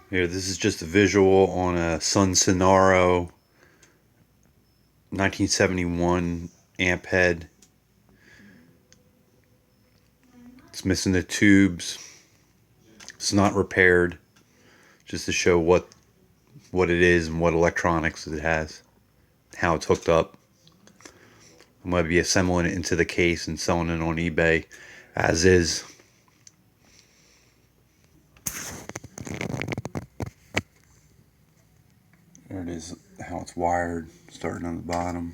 Here, this is just a visual on a Sunn Sonaro 1971 amp head. It's missing the tubes. It's not repaired, just to show what it is and what electronics it has, how it's hooked up. I'm going to be assembling it into the case and selling it on eBay as is. There it is, how it's wired, starting on the bottom.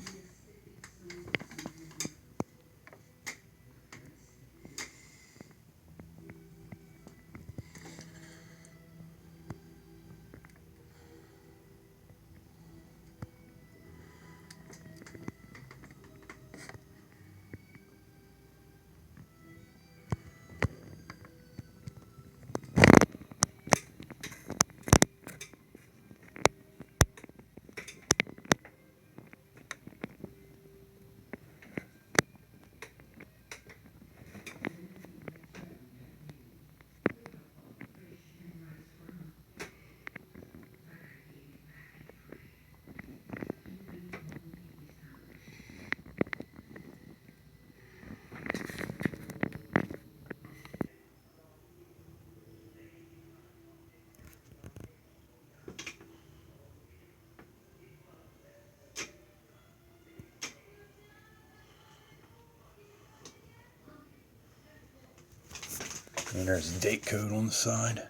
And there's a date code on the side.